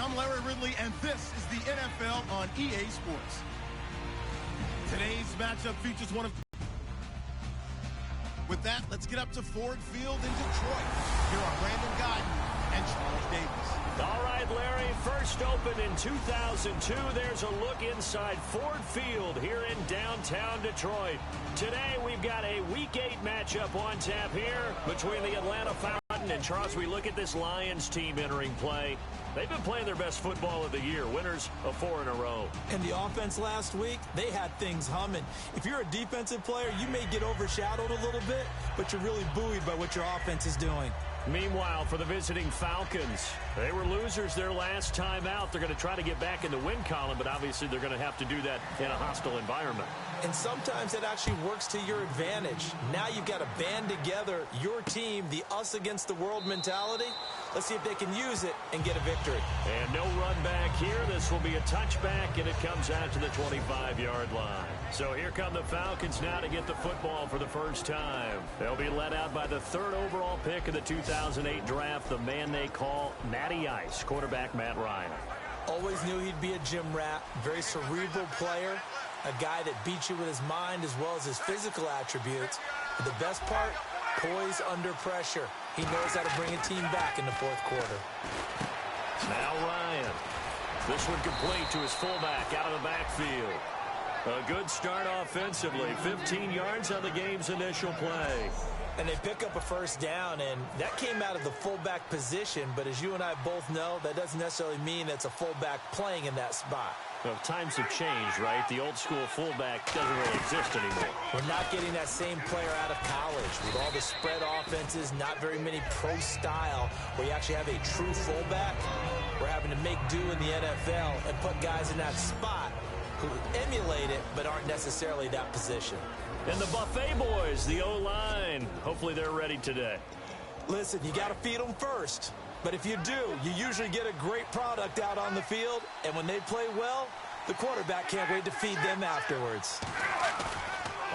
I'm Larry Ridley, and this is the NFL on EA Sports. Today's matchup features one of... With that, let's get up to Ford Field in Detroit. Here are Brandon Guyton and Charles Davis. All right, Larry, first opened in 2002. There's a look inside Ford Field here in downtown Detroit. Today, we've got a Week 8 matchup on tap here between the Atlanta Falcons and Charles. We look at this Lions team entering play. They've been playing their best football of the year, winners of 4 in a row. And the offense last week, they had things humming. If you're a defensive player, you may get overshadowed a little bit, but you're really buoyed by what your offense is doing. Meanwhile, for the visiting Falcons, they were losers their last time out. They're going to try to get back in the win column, but obviously they're going to have to do that in a hostile environment. And sometimes it actually works to your advantage. Now you've got to band together your team, the us against the world mentality. Let's see if they can use it and get a victory. And no run back here. This will be a touchback, and it comes out to the 25-yard line. So here come the Falcons now to get the football for the first time. They'll be led out by the 3rd overall pick of the 2008 draft, the man they call Matty Ice, quarterback Matt Ryan. Always knew he'd be a gym rat, very cerebral player, a guy that beats you with his mind as well as his physical attributes. But the best part, poise under pressure. He knows how to bring a team back in the 4th quarter. Now Ryan. This one complete to his fullback out of the backfield. A good start offensively. 15 yards on the game's initial play. And they pick up a first down, and that came out of the fullback position. But as you and I both know, that doesn't necessarily mean it's a fullback playing in that spot. Well, times have changed, right? The old school fullback doesn't really exist anymore. We're not getting that same player out of college. With all the spread offenses, not very many pro style, where you actually have a true fullback. We're having to make do in the NFL and put guys in that spot who emulate it but aren't necessarily that position. And the Buffet boys, the O-line, hopefully they're ready today. Listen, you got to feed them first. But if you do, you usually get a great product out on the field. And when they play well, the quarterback can't wait to feed them afterwards.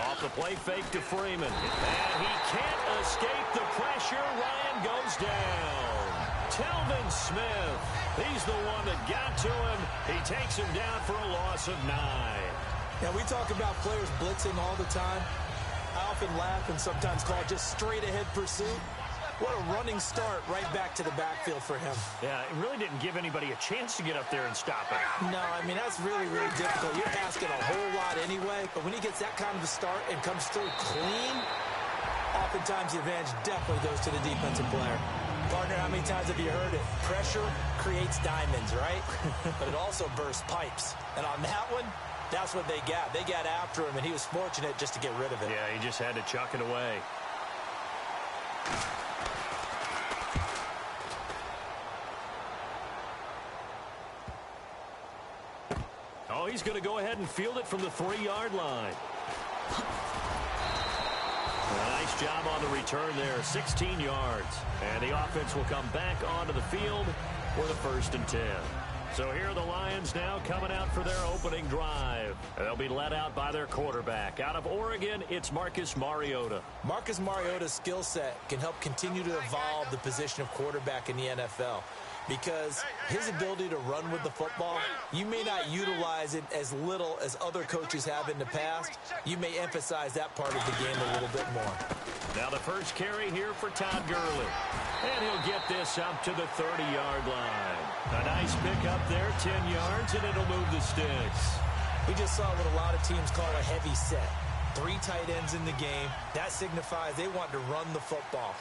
Off the play fake to Freeman. And he can't escape the pressure. Ryan goes down. Telvin Smith, he's the one that got to him. He takes him down for a loss of 9. Now, we talk about players blitzing all the time. I often laugh and sometimes call it just straight-ahead pursuit. What a running start right back to the backfield for him. Yeah, it really didn't give anybody a chance to get up there and stop it. No, I mean, that's really, really difficult. You're asking a whole lot anyway, but when he gets that kind of a start and comes through clean, oftentimes the advantage definitely goes to the defensive player. Partner, how many times have you heard it? Pressure creates diamonds, right? But it also bursts pipes. And on that one, that's what they got. They got after him, and he was fortunate just to get rid of it. Yeah, he just had to chuck it away. Oh, he's going to go ahead and field it from the 3-yard line. A nice job on the return there, 16 yards. And the offense will come back onto the field for the 1st and 10. So here are the Lions now coming out for their opening drive. They'll be led out by their quarterback. Out of Oregon, it's Marcus Mariota. Marcus Mariota's skill set can help continue to evolve the position of quarterback in the NFL. Because his ability to run with the football, you may not utilize it as little as other coaches have in the past. You may emphasize that part of the game a little bit more. Now the first carry here for Todd Gurley. And he'll get this up to the 30-yard line. A nice pick up there, 10 yards, and it'll move the sticks. We just saw what a lot of teams call a heavy set. 3 tight ends in the game. That signifies they want to run the football.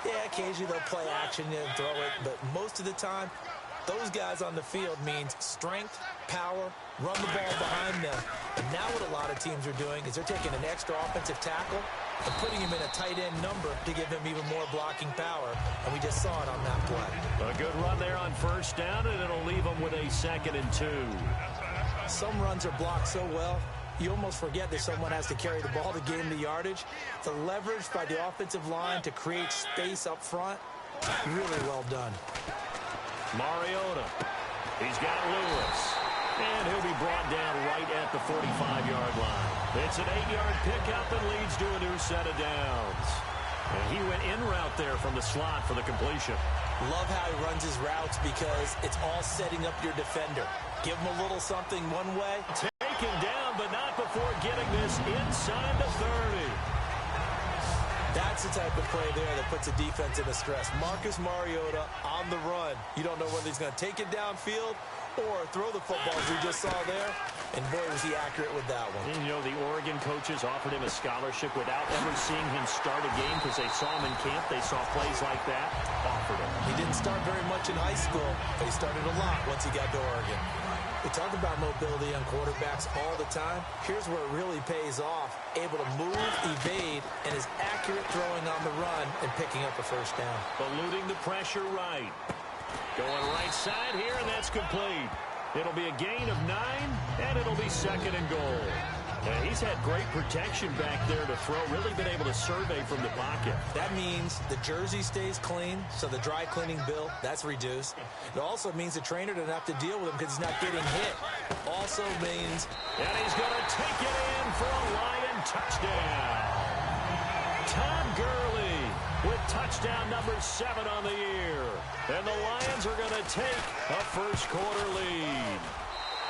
Yeah, occasionally they'll play action and throw it, but most of the time, those guys on the field means strength, power, run the ball behind them. And now what a lot of teams are doing is they're taking an extra offensive tackle and putting him in a tight end number to give him even more blocking power. And we just saw it on that play. A good run there on first down, and it'll leave them with a 2nd and 2. Some runs are blocked so well, you almost forget that someone has to carry the ball to gain the yardage. The leverage by the offensive line to create space up front, really well done. Mariota, he's got Lewis, and he'll be brought down right at the 45-yard line. It's an 8-yard pickup and leads to a new set of downs. And he went in route there from the slot for the completion. Love how he runs his routes because it's all setting up your defender. Give him a little something one way. Taken down, but not before getting this inside the 30. That's the type of play there that puts a defense in a stress. Marcus Mariota on the run. You don't know whether he's going to take it downfield or throw the football as we just saw there. And boy, was he accurate with that one. And, you know, the Oregon coaches offered him a scholarship without ever seeing him start a game because they saw him in camp. They saw plays like that. Offered him. He didn't start very much in high school, but he started a lot once he got to Oregon. We talk about mobility on quarterbacks all the time. Here's where it really pays off. Able to move, evade, and is accurate throwing on the run and picking up a first down. Eluding the pressure right. Going right side here, and that's complete. It'll be a gain of 9, and it'll be 2nd and goal. And he's had great protection back there to throw. Really been able to survey from the pocket. That means the jersey stays clean, so the dry cleaning bill, that's reduced. It also means the trainer doesn't have to deal with him because he's not getting hit. Also means... And he's going to take it in for a Lion touchdown. Todd Gurley with touchdown number 7 on the year. And the Lions are going to take a first-quarter lead.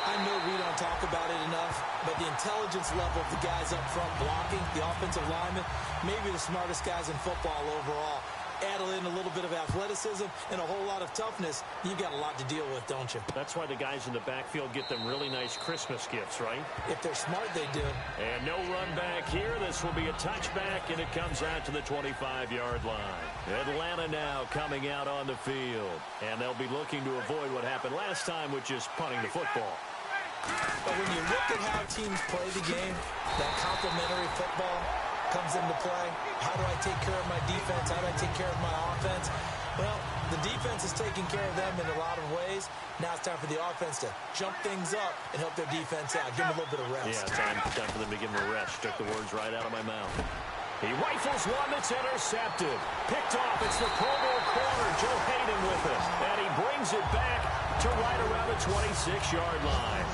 I know we don't talk about it enough, but the intelligence level of the guys up front blocking, the offensive linemen, maybe the smartest guys in football overall. Add in a little bit of athleticism and a whole lot of toughness, you got a lot to deal with, don't you? That's why the guys in the backfield get them really nice Christmas gifts, right? If they're smart, they do. And no run back here. This will be a touchback, and it comes out to the 25-yard line. Atlanta now coming out on the field, and they'll be looking to avoid what happened last time, which is punting the football. But when you look at how teams play the game, that complementary football comes into play. How do I take care of my defense? How do I take care of my offense? Well, the defense is taking care of them in a lot of ways. Now it's time for the offense to jump things up and help their defense out. Give them a little bit of rest. Yeah, time for them to give them a rest. Took the words right out of my mouth. He rifles one that's intercepted. Picked off. It's the Pro Bowl corner, Joe Hayden with it. And he brings it back to right around the 26-yard line.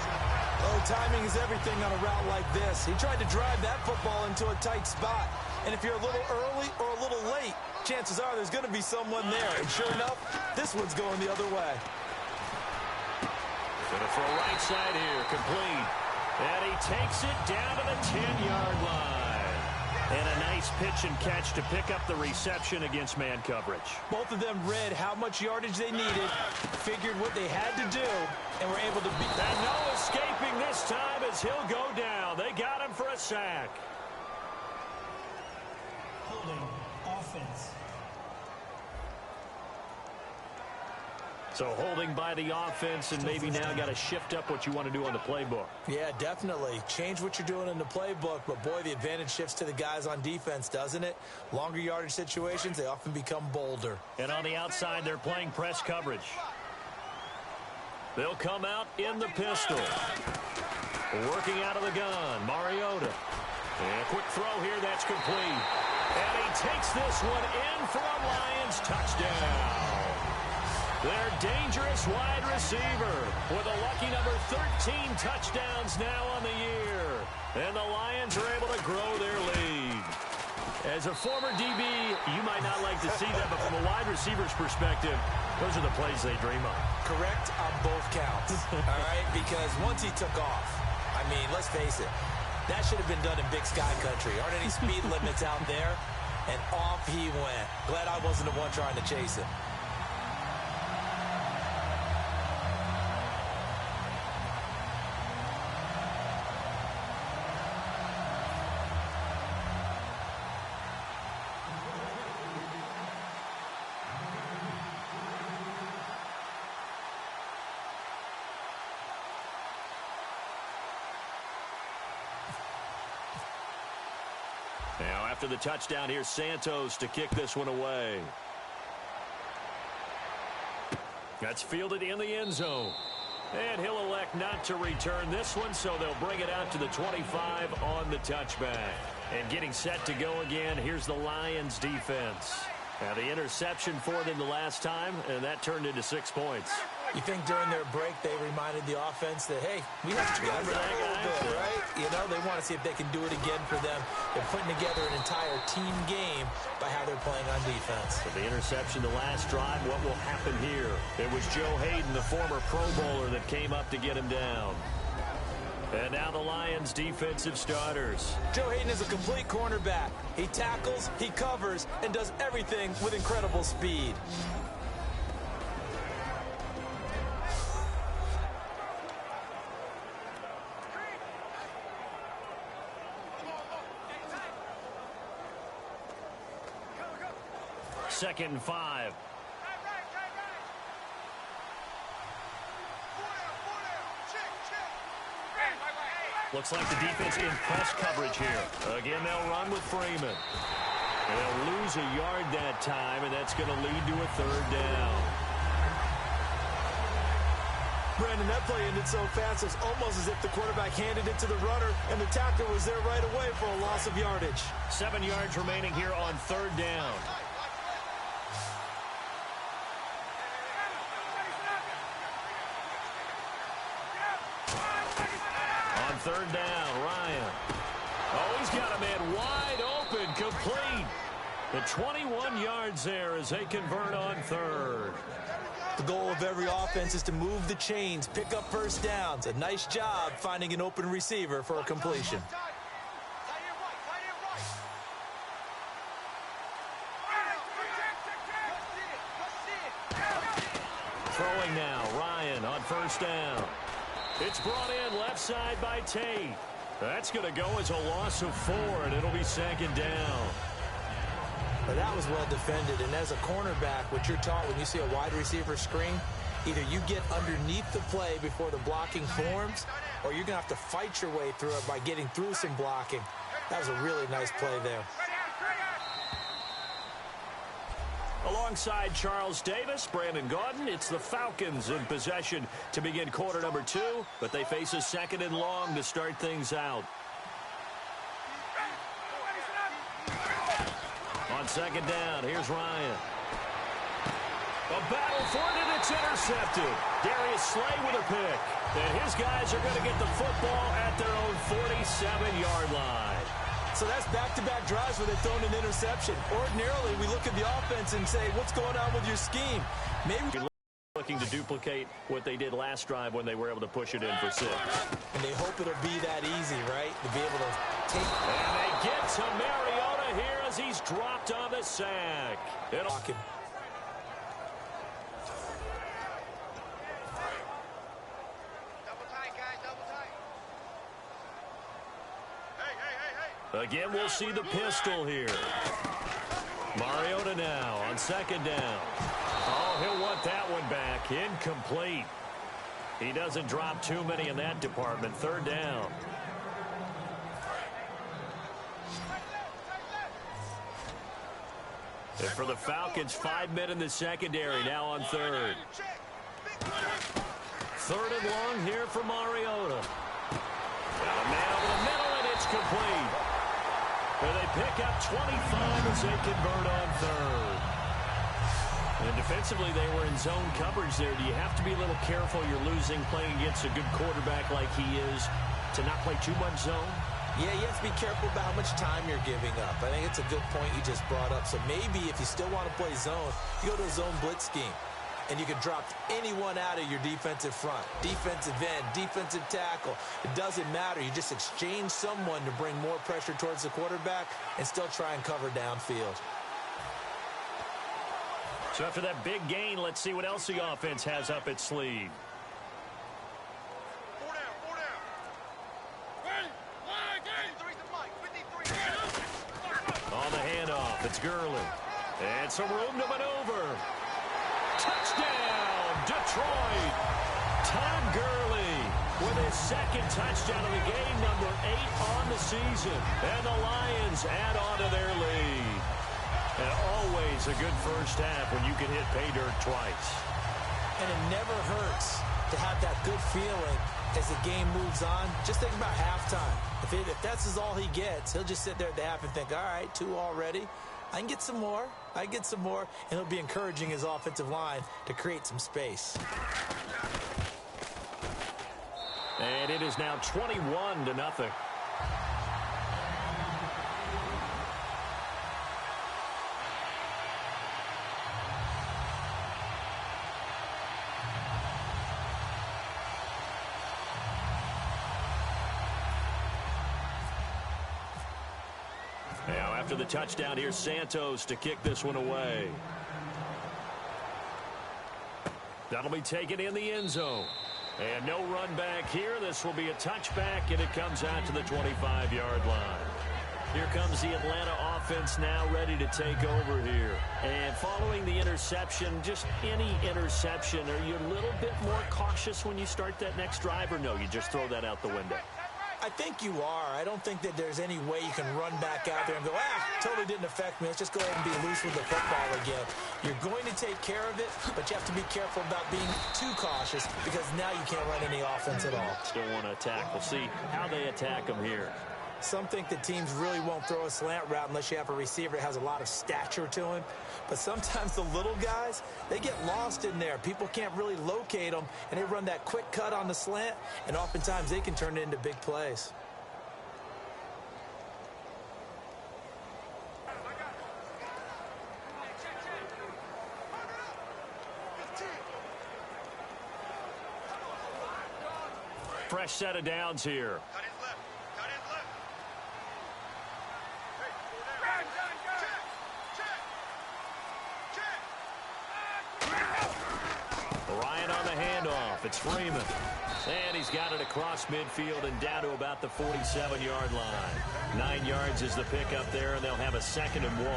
Oh, timing is everything on a route like this. He tried to drive that football into a tight spot. And if you're a little early or a little late, chances are there's going to be someone there. And sure enough, this one's going the other way. Going to throw right side here, complete. And he takes it down to the 10-yard line. And a nice pitch and catch to pick up the reception against man coverage. Both of them read how much yardage they needed, figured what they had to do, and were able to beat that. And no escaping this time as he'll go down. They got him for a sack. Holding offense. So holding by the offense, and maybe now got to shift up what you want to do on the playbook. Yeah, definitely. Change what you're doing in the playbook, but boy, the advantage shifts to the guys on defense, doesn't it? Longer yardage situations, they often become bolder. And on the outside, they're playing press coverage. They'll come out in the pistol. Working out of the gun, Mariota. And a quick throw here, that's complete. And he takes this one in for a Lions touchdown. Their dangerous wide receiver with a lucky number 13 touchdowns now on the year. And the Lions are able to grow their lead. As a former DB, you might not like to see that, but from a wide receiver's perspective, those are the plays they dream of. Correct on both counts, all right? Because once he took off, I mean, let's face it, that should have been done in Big Sky Country. Aren't any speed limits out there? And off he went. Glad I wasn't the one trying to chase him. Now, after the touchdown, here's Santos to kick this one away. That's fielded in the end zone. And he'll elect not to return this one, so they'll bring it out to the 25 on the touchback. And getting set to go again, here's the Lions defense. Now, the interception for them the last time, and that turned into 6 points. You think during their break they reminded the offense that, hey, we have to go for that a little bit, right? You know, they want to see if they can do it again for them. They're putting together an entire team game by how they're playing on defense. So the interception the last drive, what will happen here? It was Joe Hayden, the former Pro Bowler, that came up to get him down. And now the Lions' defensive starters. Joe Hayden is a complete cornerback. He tackles, he covers, and does everything with incredible speed. Second and 5. Looks like the defense in press coverage here. Again, they'll run with Freeman. They'll lose a yard that time, and that's going to lead to a third down. Brandon, that play ended so fast, it's almost as if the quarterback handed it to the runner, and the tackler was there right away for a loss of yardage. 7 yards remaining here on third down. Third down, Ryan. Oh, he's got a man wide open, complete. The 21 yards there as they convert on third. The goal of every offense is to move the chains, pick up first downs. A nice job finding an open receiver for a completion. Throwing now, Ryan on first down. It's brought in left side by Tate. That's going to go as a loss of 4, and it'll be second down. But that was well defended, and as a cornerback, what you're taught when you see a wide receiver screen, either you get underneath the play before the blocking forms, or you're going to have to fight your way through it by getting through some blocking. That was a really nice play there. Alongside Charles Davis, Brandon Gaudin, it's the Falcons in possession to begin quarter number 2, but they face a second and long to start things out. On second down, here's Ryan. A battle for it, and it's intercepted. Darius Slay with a pick. And his guys are going to get the football at their own 47-yard line. So that's back-to-back drives where they've thrown an interception. Ordinarily, we look at the offense and say, what's going on with your scheme? Maybe looking to duplicate what they did last drive when they were able to push it in for 6. And they hope it'll be that easy, right? To be able to take. And they get to Mariota here as he's dropped on the sack. Again, we'll see the pistol here. Mariota now on second down. Oh, he'll want that one back. Incomplete. He doesn't drop too many in that department. Third down. And for the Falcons, 5 men in the secondary now on third. Third and long here for Mariota. Got a man over the middle, and it's complete. And they pick up 25 as they convert on third. And defensively, they were in zone coverage there. Do you have to be a little careful? You're losing playing against a good quarterback like he is to not play too much zone? Yeah, you have to be careful about how much time you're giving up. I think it's a good point you just brought up. So maybe if you still want to play zone, you go to a zone blitz scheme. And you can drop anyone out of your defensive front. Defensive end, defensive tackle. It doesn't matter. You just exchange someone to bring more pressure towards the quarterback and still try and cover downfield. So after that big gain, let's see what else the offense has up its sleeve. On the handoff, it's Gurley. And some room to maneuver. Touchdown, Detroit. Todd Gurley with his second touchdown of the game, number 8 on the season. And the Lions add on to their lead. And always a good first half when you can hit pay dirt twice. And it never hurts to have that good feeling as the game moves on. Just think about halftime. If that's all he gets, he'll just sit there at the half and think, all right, 2 already. I can get some more. And it'll be encouraging his offensive line to create some space. And it is now 21-0. Now, after the touchdown, here's Santos to kick this one away. That'll be taken in the end zone. And no run back here. This will be a touchback, and it comes out to the 25-yard line. Here comes the Atlanta offense now ready to take over here. And following the interception, just any interception, are you a little bit more cautious when you start that next drive, or no, you just throw that out the window? I think you are. I don't think that there's any way you can run back out there and go, totally didn't affect me. Let's just go ahead and be loose with the football again. You're going to take care of it, but you have to be careful about being too cautious because now you can't run any offense at all. Still want to attack. We'll see how they attack them here. Some think that teams really won't throw a slant route unless you have a receiver that has a lot of stature to him. But sometimes the little guys, they get lost in there. People can't really locate them, and they run that quick cut on the slant, and oftentimes they can turn it into big plays. Fresh set of downs here. Ryan on the handoff. It's Freeman. And he's got it across midfield and down to about the 47-yard line. 9 yards is the pickup there, and they'll have a 2nd and 1.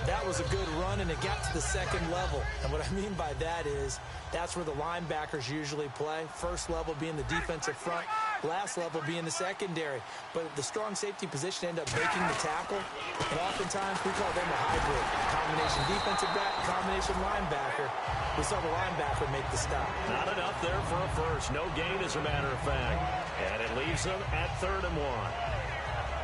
That was a good run, and it got to the second level. And what I mean by that is that's where the linebackers usually play. First level being the defensive front, last level being the secondary. But the strong safety position ended up making the tackle, and oftentimes we call them a hybrid. Combination defensive back, combination linebacker. We saw the linebacker make the stop. Not enough there for a first. No gain, as a matter of fact. And it leaves them at 3rd and 1.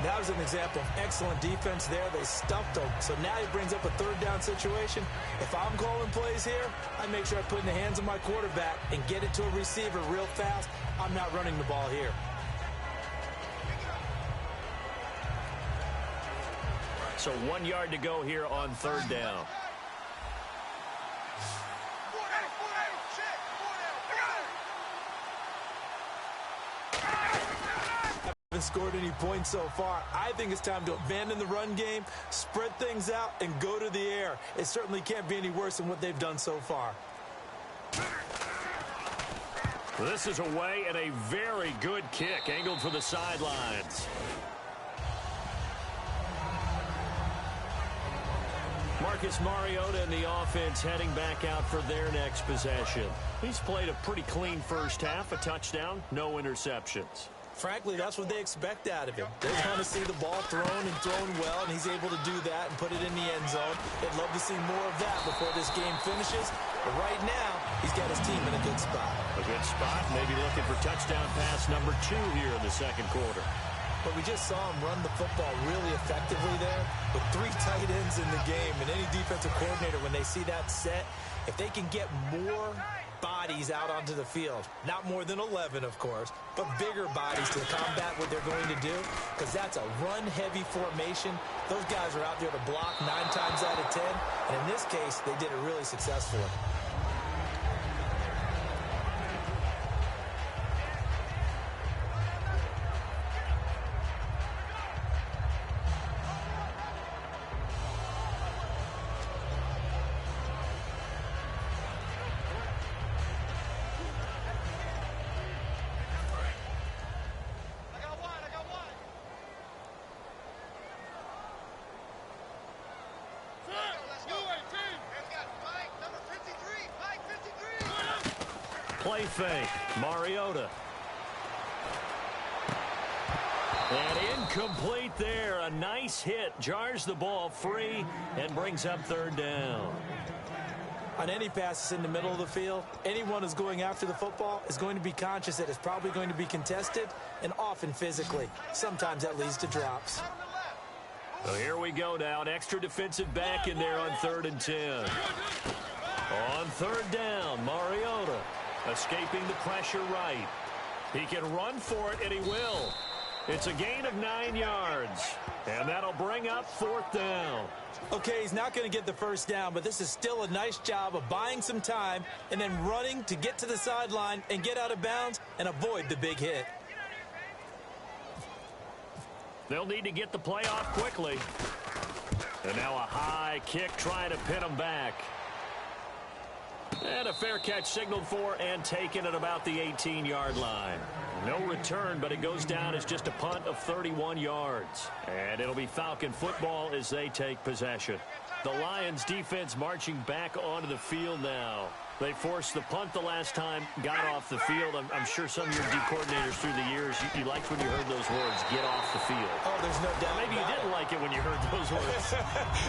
That was an example of excellent defense there. They stuffed them. So now he brings up a 3rd down situation. If I'm calling plays here, I make sure I put it in the hands of my quarterback and get it to a receiver real fast. I'm not running the ball here. So 1 yard to go here on 3rd down. Haven't scored any points so far. I think it's time to abandon the run game, spread things out, and go to the air. It certainly can't be any worse than what they've done so far. This is away and a very good kick angled for the sidelines. Marcus Mariota and the offense heading back out for their next possession. He's played a pretty clean first half, a touchdown, no interceptions. Frankly, that's what they expect out of him. They want to see the ball thrown and thrown well, and he's able to do that and put it in the end zone. They'd love to see more of that before this game finishes. But right now, he's got his team in a good spot. A good spot, maybe looking for touchdown pass number 2 here in the 2nd quarter. But we just saw him run the football really effectively there with 3 tight ends in the game. And any defensive coordinator, when they see that set, if they can get more bodies out onto the field, not more than 11, of course, but bigger bodies to combat what they're going to do, because that's a run-heavy formation. Those guys are out there to block 9 times out of 10, and in this case, they did it really successfully. Play fake. Mariota. And incomplete there. A nice hit. Jars the ball free and brings up 3rd down. On any passes in the middle of the field, anyone who's going after the football is going to be conscious that it's probably going to be contested and often physically. Sometimes that leads to drops. So here we go now. An extra defensive back in there on 3rd and 10. On 3rd down, Mariota escaping the pressure right. He can run for it, and he will. It's a gain of 9 yards, and that'll bring up 4th down. Okay, he's not going to get the first down, but this is still a nice job of buying some time and then running to get to the sideline and get out of bounds and avoid the big hit. They'll need to get the play off quickly. And now a high kick trying to pin them back. And a fair catch signaled for and taken at about the 18-yard line. No return, but it goes down as just a punt of 31 yards. And it'll be Falcon football as they take possession. The Lions defense marching back onto the field now. They forced the punt the last time, got off the field. I'm sure some of your D coordinators through the years, you liked when you heard those words, get off the field. Oh, there's no doubt. Maybe you didn't like it when you heard those words.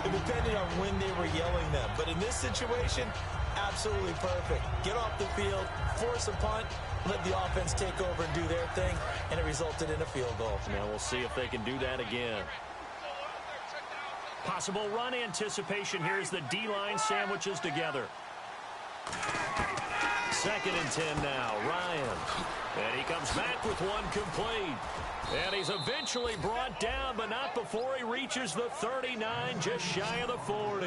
It depended on when they were yelling them. But in this situation, absolutely perfect. Get off the field, force a punt, let the offense take over and do their thing, and it resulted in a field goal. Now we'll see if they can do that again. Possible run anticipation here as the D-line sandwiches together. 2nd and 10 now, Ryan. And he comes back with one complete. And he's eventually brought down, but not before he reaches the 39, just shy of the 40.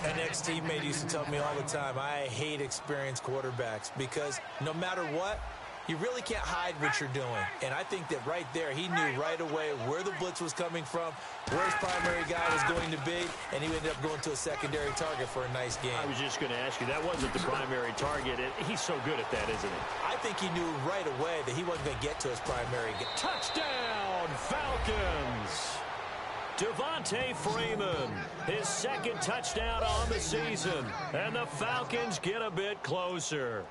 An ex-teammate used to tell me all the time, I hate experienced quarterbacks because no matter what, you really can't hide what you're doing. And I think that right there, he knew right away where the blitz was coming from, where his primary guy was going to be, and he ended up going to a secondary target for a nice game. I was just going to ask you, that wasn't the primary target. He's so good at that, isn't he? I think he knew right away that he wasn't going to get to his primary. Touchdown, Falcons! Devontae Freeman, his 2nd touchdown on the season, and the Falcons get a bit closer.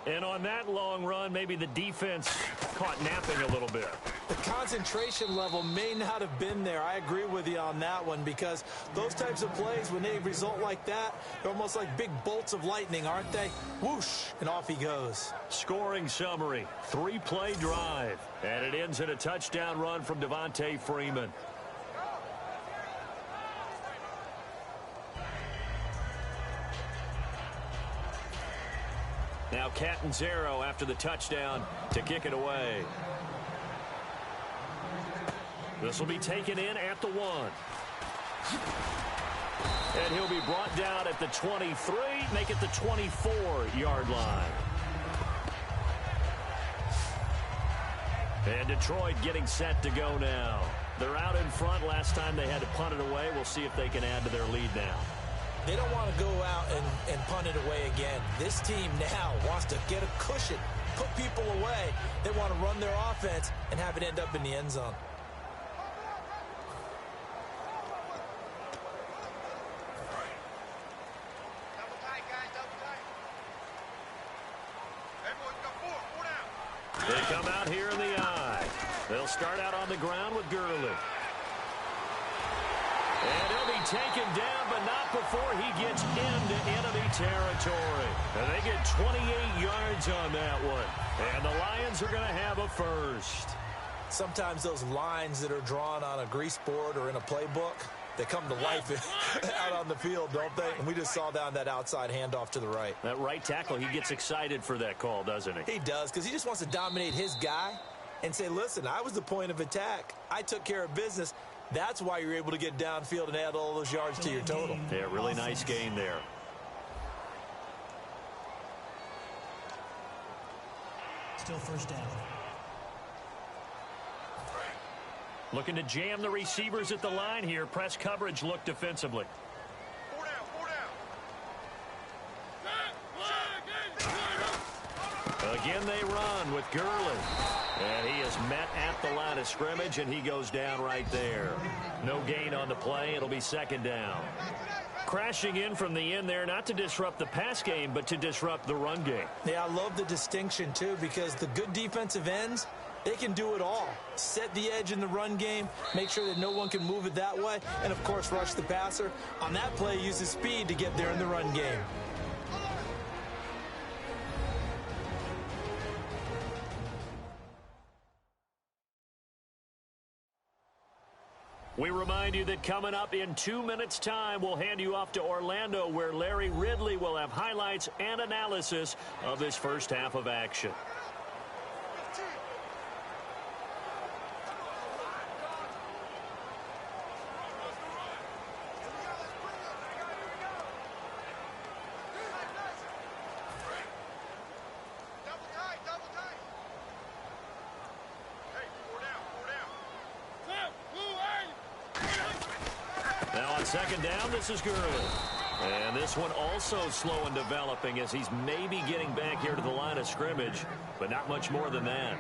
And on that long run, maybe the defense caught napping a little bit. The concentration level may not have been there. I agree with you on that one because those types of plays, when they result like that, they're almost like big bolts of lightning, aren't they? Whoosh, and off he goes. Scoring summary, 3-play drive, and it ends in a touchdown run from Devontae Freeman. Now Catanzaro after the touchdown to kick it away. This will be taken in at the 1. And he'll be brought down at the 23, make it the 24-yard line. And Detroit getting set to go now. They're out in front. Last time they had to punt it away. We'll see if they can add to their lead now. They don't want to go out and punt it away again. This team now wants to get a cushion, put people away. They want to run their offense and have it end up in the end zone. They come out here in the eye. They'll start out on the ground with Gurley. And he'll be taken down, but not before he gets into enemy territory. And they get 28 yards on that one. And the Lions are going to have a first. Sometimes those lines that are drawn on a grease board or in a playbook, they come to life out on the field, don't they? And we just saw down that outside handoff to the right. That right tackle, he gets excited for that call, doesn't he? He does, because he just wants to dominate his guy and say, listen, I was the point of attack. I took care of business. That's why you're able to get downfield and add all those yards to your total. Yeah, really nice gain there. Still first down. Looking to jam the receivers at the line here. Press coverage look defensively. Again they run with Gurley. And he is met at the line of scrimmage, and he goes down right there. No gain on the play. It'll be 2nd down. Crashing in from the end there, not to disrupt the pass game, but to disrupt the run game. Yeah, I love the distinction, too, because the good defensive ends, they can do it all. Set the edge in the run game, make sure that no one can move it that way, and, of course, rush the passer. On that play, use his speed to get there in the run game. We remind you that coming up in 2 minutes' time, we'll hand you off to Orlando, where Larry Ridley will have highlights and analysis of this first half of action. Now on second down, this is Gurley. And this one also slow in developing as he's maybe getting back here to the line of scrimmage, but not much more than that.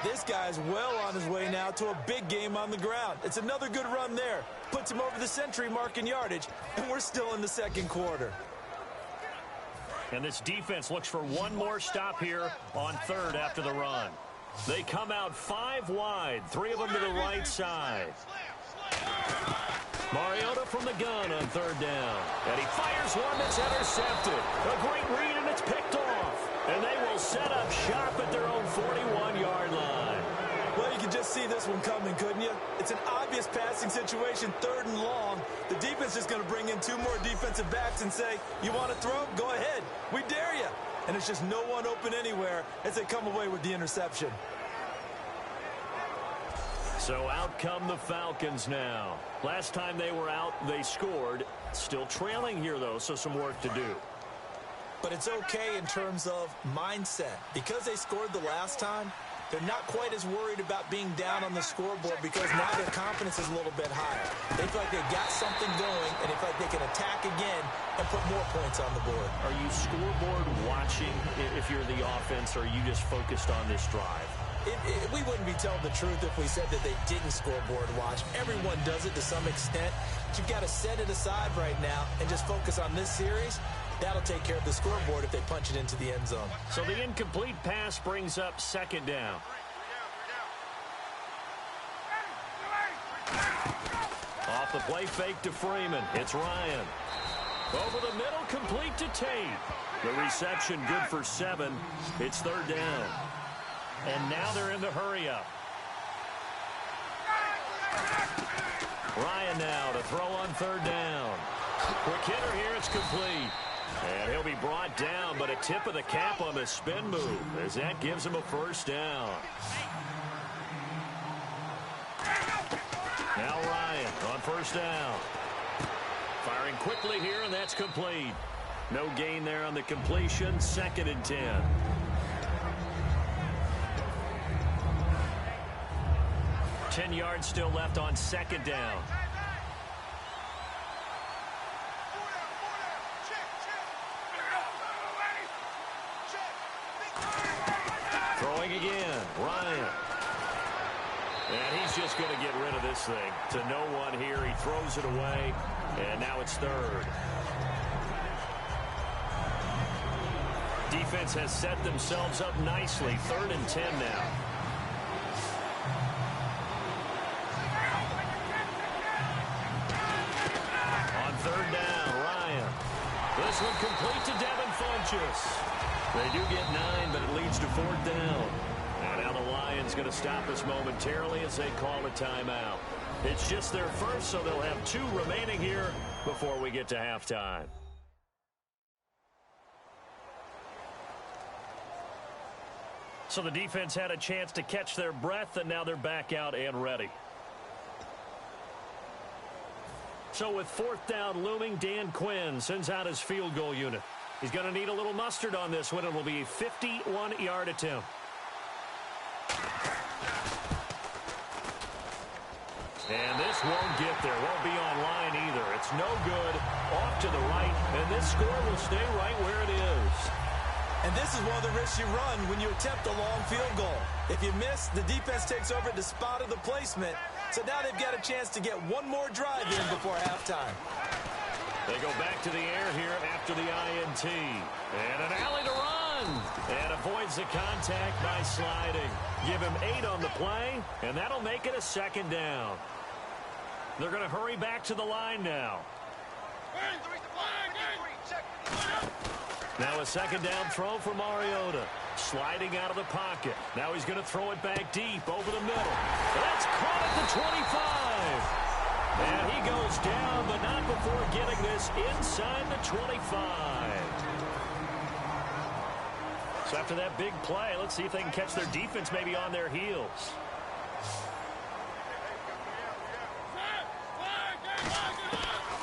This guy's well on his way now to a big game on the ground. It's another good run there. Puts him over the century mark in yardage, and we're still in the second quarter. And this defense looks for one more stop here on third after the run. They come out 5 wide, 3 of them to the right side. Mariota from the gun on third down. And he fires one that's intercepted. A great read, and it's picked off. And they will set up shop at their own 41-yard line. Well, you can just see this one coming, couldn't you? It's an obvious passing situation, third and long. The defense is going to bring in 2 more defensive backs and say, you want to throw? Go ahead. We dare you. And it's just no one open anywhere as they come away with the interception. So out come the Falcons now. Last time they were out, they scored. Still trailing here, though, so some work to do. But it's okay in terms of mindset. Because they scored the last time, they're not quite as worried about being down on the scoreboard because now their confidence is a little bit higher. They feel like they've got something going, and they feel like they can attack again and put more points on the board. Are you scoreboard watching if you're the offense, or are you just focused on this drive? We wouldn't be telling the truth if we said that they didn't scoreboard watch. Everyone does it to some extent. But you've got to set it aside right now and just focus on this series. That'll take care of the scoreboard if they punch it into the end zone. So the incomplete pass brings up second down. Off the play fake to Freeman. It's Ryan. Over the middle, complete to Tate. The reception good for 7. It's third down. And now they're in the hurry-up. Ryan now to throw on third down. Quick hitter here, it's complete. And he'll be brought down, but a tip of the cap on the spin move as that gives him a first down. Now Ryan on first down. Firing quickly here, and that's complete. No gain there on the completion. Second and 10. 10 yards still left on second down. Throwing again, Ryan. And he's just going to get rid of this thing. To no one here, he throws it away, and now it's third. Defense has set themselves up nicely. Third and 10 now. Third down, Ryan. This one complete to Devin Funchess. They do get 9, but it leads to fourth down. And now the Lions going to stop us momentarily as they call a timeout. It's just their first, so they'll have 2 remaining here before we get to halftime. So the defense had a chance to catch their breath, and now they're back out and ready. So with fourth down looming, Dan Quinn sends out his field goal unit. He's going to need a little mustard on this one. It will be a 51-yard attempt. And this won't get there. Won't be on line either. It's no good. Off to the right. And this score will stay right where it is. And this is one of the risks you run when you attempt a long field goal. If you miss, the defense takes over at the spot of the placement. So now they've got a chance to get one more drive in before halftime. They go back to the air here after the INT. And an alley to run. And avoids the contact by sliding. Give him 8 on the play, and that'll make it a second down. They're going to hurry back to the line now. Now a second down throw for Mariota. Sliding out of the pocket. Now he's going to throw it back deep over the middle. That's caught at the 25. And he goes down, but not before getting this inside the 25. So after that big play, let's see if they can catch their defense maybe on their heels.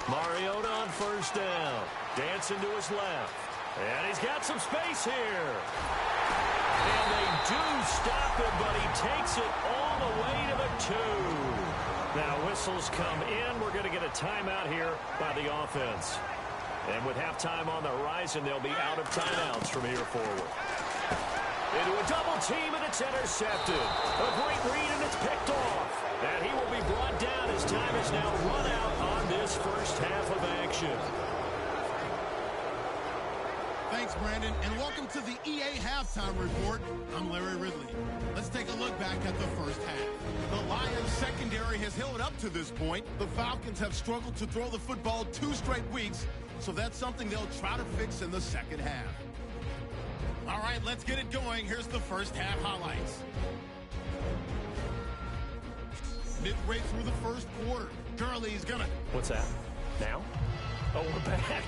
Mariota on first down. Dancing to his left. And he's got some space here. And they do stop him, but he takes it all the way to the 2. Now whistles come in. We're going to get a timeout here by the offense. And with halftime on the horizon, they'll be out of timeouts from here forward. Into a double team, and it's intercepted. A great read, and it's picked off. And he will be brought down as time is now run out on this first half of action. Thanks, Brandon, and welcome to the EA Halftime Report. I'm Larry Ridley. Let's take a look back at the first half. The Lions secondary has held up to this point. The Falcons have struggled to throw the football 2 straight weeks, so that's something they'll try to fix in the second half. All right, let's get it going. Here's the first half highlights. Midway through the first quarter, Gurley's gonna... What's that? Now? Oh, we're back.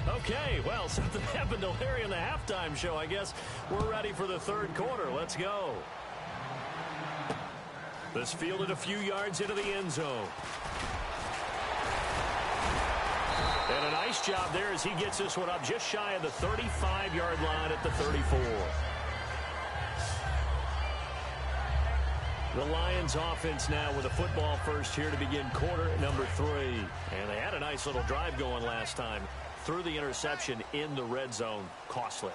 Okay, well, something happened to Larry in the halftime show, I guess. We're ready for the third quarter. Let's go. This fielded a few yards into the end zone. And a nice job there as he gets this one up just shy of the 35-yard line at the 34. The Lions offense now with a football first here to begin quarter number 3. And they had a nice little drive going last time. Threw the interception in the red zone. Costly.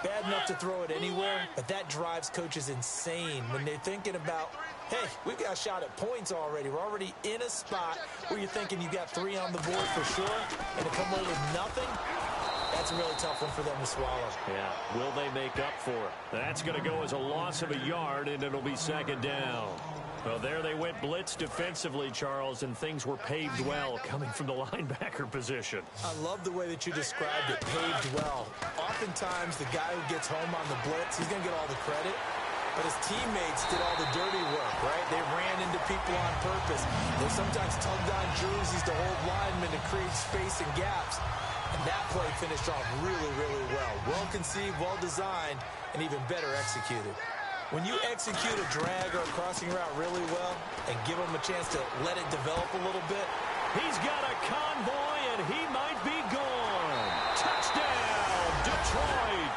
Bad enough to throw it anywhere, but that drives coaches insane when they're thinking about, hey, we've got a shot at points already. We're already in a spot where you're thinking you got 3 on the board for sure, and to come away with nothing, that's a really tough one for them to swallow. Yeah, will they make up for it? That's going to go as a loss of a yard, and it'll be second down. Well, there they went blitz defensively, Charles, and things were paved well coming from the linebacker position. I love the way that you described it, paved well. Oftentimes, the guy who gets home on the blitz, he's going to get all the credit, but his teammates did all the dirty work, right? They ran into people on purpose. They sometimes tugged on jerseys to hold linemen to create space and gaps. And that play finished off really, really well. Well conceived, well designed, and even better executed. When you execute a drag or a crossing route really well and give them a chance to let it develop a little bit. He's got a convoy, and he might be gone. Touchdown, Detroit.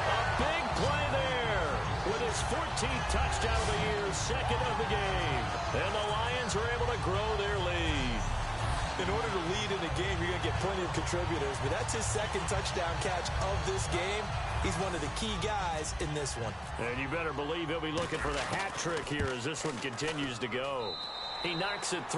A big play there with his 14th touchdown of the year, second of the game. And the Lions are able to grow their lead. In order to lead in a game, you're going to get plenty of contributors, but that's his second touchdown catch of this game. He's one of the key guys in this one. And you better believe he'll be looking for the hat trick here as this one continues to go. He knocks it through.